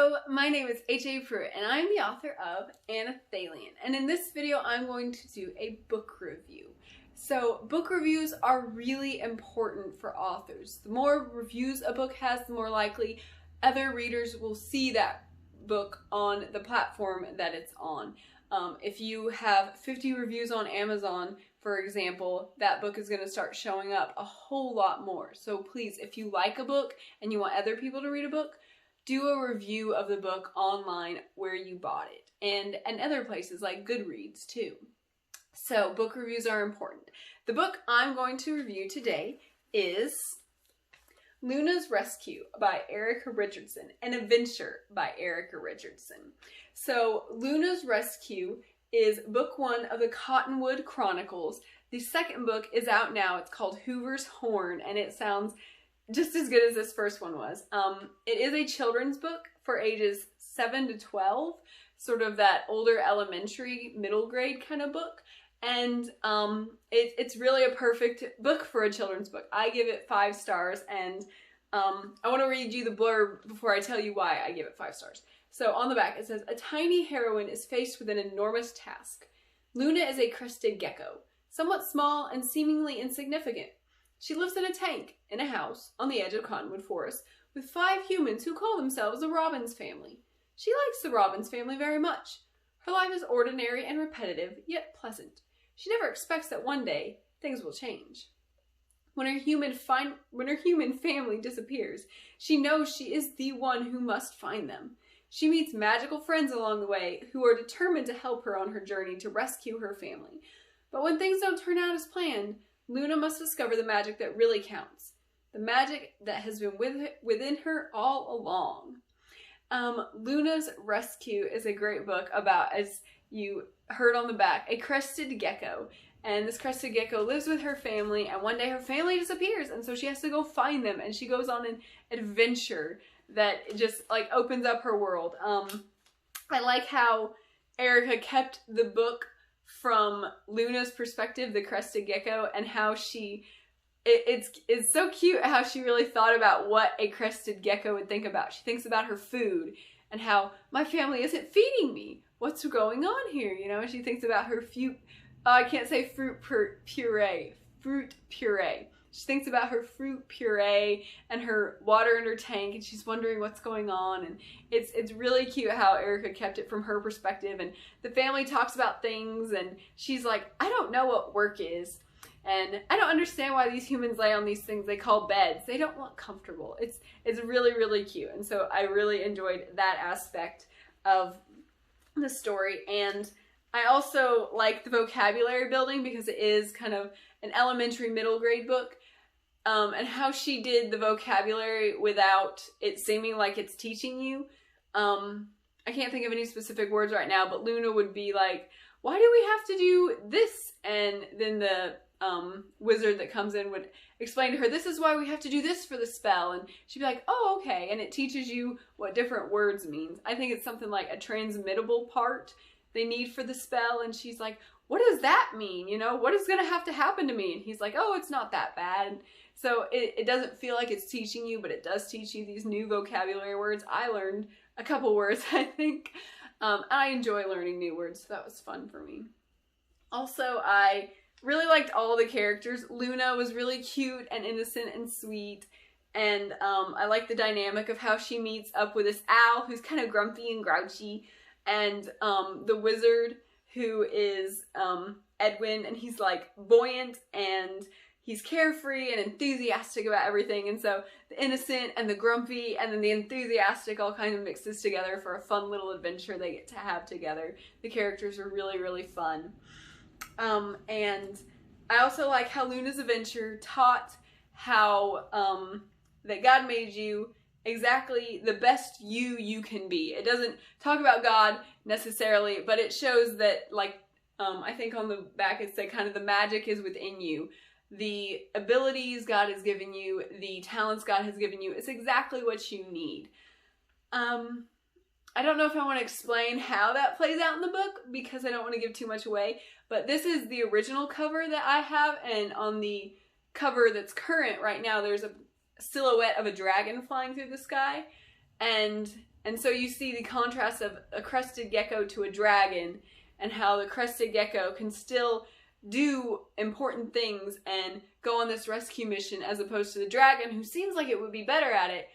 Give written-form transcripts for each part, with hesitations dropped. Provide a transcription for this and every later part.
Hello, my name is HAPruitt and I'm the author of Anelthalien, and in this video I'm going to do a book review. So book reviews are really important for authors. The more reviews a book has, the more likely other readers will see that book on the platform that it's on. If you have 50 reviews on Amazon, for example, that book is going to start showing up a whole lot more. So please, if you like a book and you want other people to read a book, do a review of the book online where you bought it, and other places like Goodreads too. So book reviews are important. The book I'm going to review today is Luna's Rescue by Erica Richardson, an adventure by Erica Richardson. So Luna's Rescue is book 1 of the Cottonwood Chronicles. The second book is out now. It's called Hoover's Horn, and it sounds just as good as this first one was. It is a children's book for ages 7 to 12, sort of that older elementary, middle grade kind of book. And it's really a perfect book for a children's book. I give it 5 stars, and I want to read you the blurb before I tell you why I give it 5 stars. So on the back it says, a tiny heroine is faced with an enormous task. Luna is a crested gecko, somewhat small and seemingly insignificant. She lives in a tank, in a house, on the edge of Cottonwood Forest, with 5 humans who call themselves the Robbins family. She likes the Robbins family very much. Her life is ordinary and repetitive, yet pleasant. She never expects that one day, things will change. When her human family disappears, she knows she is the one who must find them. She meets magical friends along the way who are determined to help her on her journey to rescue her family. But when things don't turn out as planned, Luna must discover the magic that really counts. The magic that has been within her all along. Luna's Rescue is a great book about, as you heard on the back, a crested gecko. And this crested gecko lives with her family, and one day her family disappears, and so she has to go find them, and she goes on an adventure that just like opens up her world. I like how Erica kept the book from Luna's perspective, the crested gecko, and how it's so cute how she really thought about what a crested gecko would think about. She thinks about her food and how my family isn't feeding me. What's going on here? You know, she thinks about her fruit puree. She thinks about her fruit puree and her water in her tank, and she's wondering what's going on, and it's really cute how Erica kept it from her perspective. And the family talks about things, and she's like, I don't know what work is, and I don't understand why these humans lay on these things they call beds. They don't look comfortable. It's really, really cute, and so I really enjoyed that aspect of the story. And I also like the vocabulary building because it is kind of an elementary middle grade book, and how she did the vocabulary without it seeming like it's teaching you. I can't think of any specific words right now, but Luna would be like, why do we have to do this? And then the wizard that comes in would explain to her, this is why we have to do this for the spell, and she'd be like, oh, okay, and it teaches you what different words means. I think it's something like a transmittable part they need for the spell, and she's like, what does that mean? You know, what is going to have to happen to me? And he's like, oh, it's not that bad. So it doesn't feel like it's teaching you, but it does teach you these new vocabulary words. I learned a couple words, I think. I enjoy learning new words, so that was fun for me. Also, I really liked all the characters. Luna was really cute and innocent and sweet. And I like the dynamic of how she meets up with this owl who's kind of grumpy and grouchy. And the wizard who is Edwin, and he's like buoyant and he's carefree and enthusiastic about everything. And so the innocent and the grumpy and then the enthusiastic all kind of mixes together for a fun little adventure they get to have together. The characters are really, really fun. And I also like how Luna's adventure taught how that God made you exactly the best you can be. It doesn't talk about God necessarily, but it shows that, like, I think on the back it said kind of the magic is within you. The abilities God has given you, the talents God has given you, it's exactly what you need. I don't know if I want to explain how that plays out in the book because I don't want to give too much away, but this is the original cover that I have, and on the cover that's current right now, there's a silhouette of a dragon flying through the sky, and And so you see the contrast of a crested gecko to a dragon, and how the crested gecko can still do important things and go on this rescue mission, as opposed to the dragon, who seems like it would be better at it,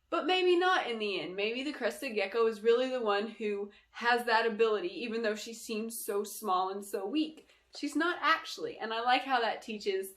but maybe not in the end. Maybe the crested gecko is really the one who has that ability, even though she seems so small and so weak. She's not actually, and I like how that teaches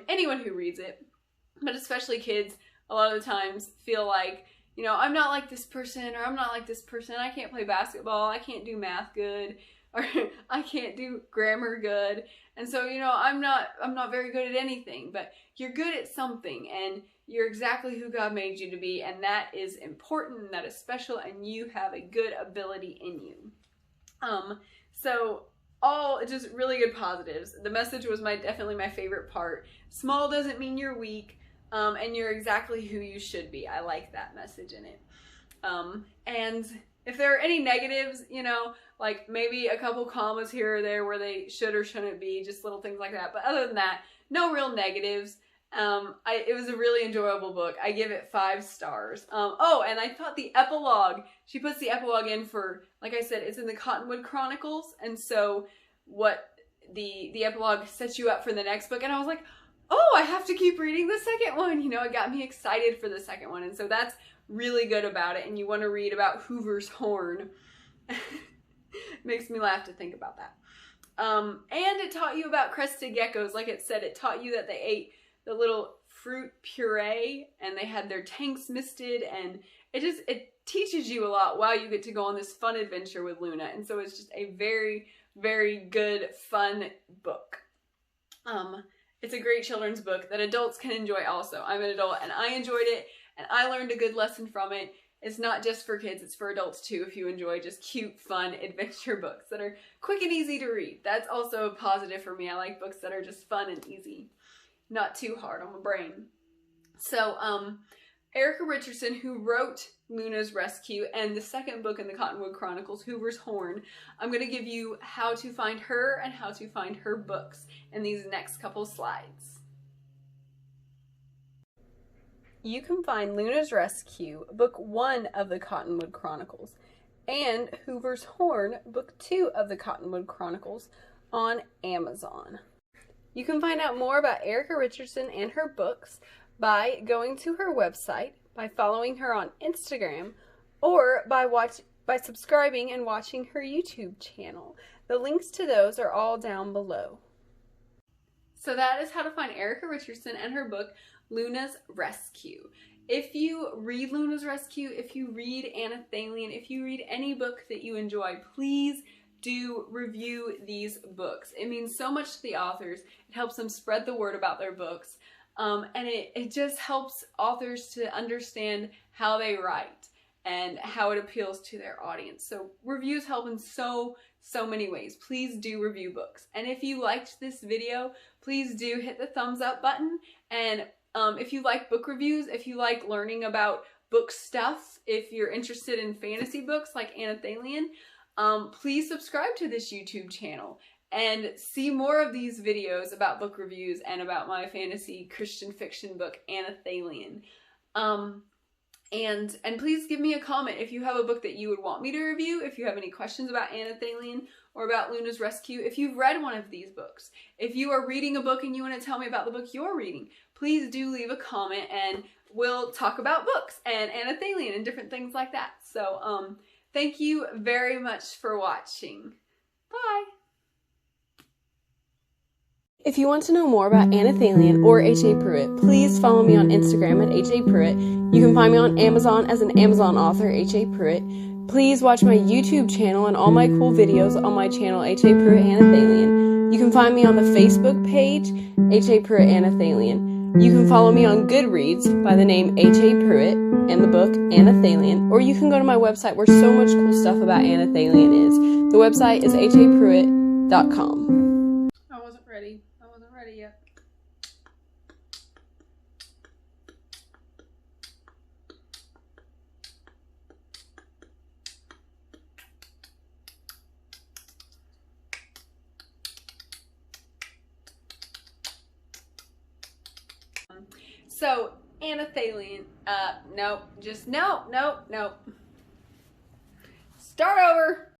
anyone who reads it, but especially kids, a lot of the times feel like, you know, I'm not like this person, or I'm not like this person, I can't play basketball, I can't do math good, or I can't do grammar good, and so, you know, I'm not very good at anything. But you're good at something, and you're exactly who God made you to be, and that is important, and that is special, and you have a good ability in you. So all just really good positives. The message was definitely my favorite part. Small doesn't mean you're weak, and you're exactly who you should be. I like that message in it. And if there are any negatives, you know, like maybe a couple commas here or there where they should or shouldn't be, just little things like that. But other than that, no real negatives. It was a really enjoyable book. I give it 5 stars. Oh, and I thought the epilogue, she puts the epilogue in for, like I said, it's in the Cottonwood Chronicles, and so what the epilogue sets you up for the next book, and I was like, oh, I have to keep reading the second one. You know, it got me excited for the second one, and so that's really good about it. And you want to read about Hoover's horn. Makes me laugh to think about that. And it taught you about crested geckos. Like it said, it taught you that they ate the little fruit puree, and they had their tanks misted, and it teaches you a lot while you get to go on this fun adventure with Luna. And so it's just a very, very good, fun book. It's a great children's book that adults can enjoy also. I'm an adult, and I enjoyed it, and I learned a good lesson from it. It's not just for kids, it's for adults too, if you enjoy just cute, fun adventure books that are quick and easy to read. That's also a positive for me. I like books that are just fun and easy, not too hard on my brain. So, Erica Richardson, who wrote Luna's Rescue and the second book in the Cottonwood Chronicles, Hoover's Horn, I'm going to give you how to find her and how to find her books in these next couple slides. You can find Luna's Rescue, book 1 of the Cottonwood Chronicles, and Hoover's Horn, book 2 of the Cottonwood Chronicles, on Amazon. You can find out more about Erica Richardson and her books by going to her website, by following her on Instagram, or by subscribing and watching her YouTube channel. The links to those are all down below. So that is how to find Erica Richardson and her book, Luna's Rescue. If you read Luna's Rescue, if you read Anelthalien, if you read any book that you enjoy, please do review these books. It means so much to the authors. It helps them spread the word about their books. And it just helps authors to understand how they write and how it appeals to their audience. So reviews help in so many ways. Please do review books. And if you liked this video, please do hit the thumbs up button. And if you like book reviews, if you like learning about book stuff, if you're interested in fantasy books like Anelthalien, please subscribe to this YouTube channel and see more of these videos about book reviews and about my fantasy Christian fiction book, Anelthalien. And please give me a comment if you have a book that you would want me to review, if you have any questions about Anelthalien or about Luna's Rescue, if you've read one of these books. If you are reading a book and you want to tell me about the book you're reading, please do leave a comment and we'll talk about books and Anelthalien and different things like that. So, thank you very much for watching. Bye! If you want to know more about Anelthalien or HAPruitt, please follow me on Instagram at HAPruitt. You can find me on Amazon as an Amazon author, HAPruitt. Please watch my YouTube channel and all my cool videos on my channel, HAPruitt Anelthalien. You can find me on the Facebook page, HAPruitt Anelthalien. You can follow me on Goodreads by the name HAPruitt and the book Anelthalien, or you can go to my website where so much cool stuff about Anelthalien is. The website is HAPruitt.com. I wasn't ready yet. So, Anelthalien, nope, just nope. Start over.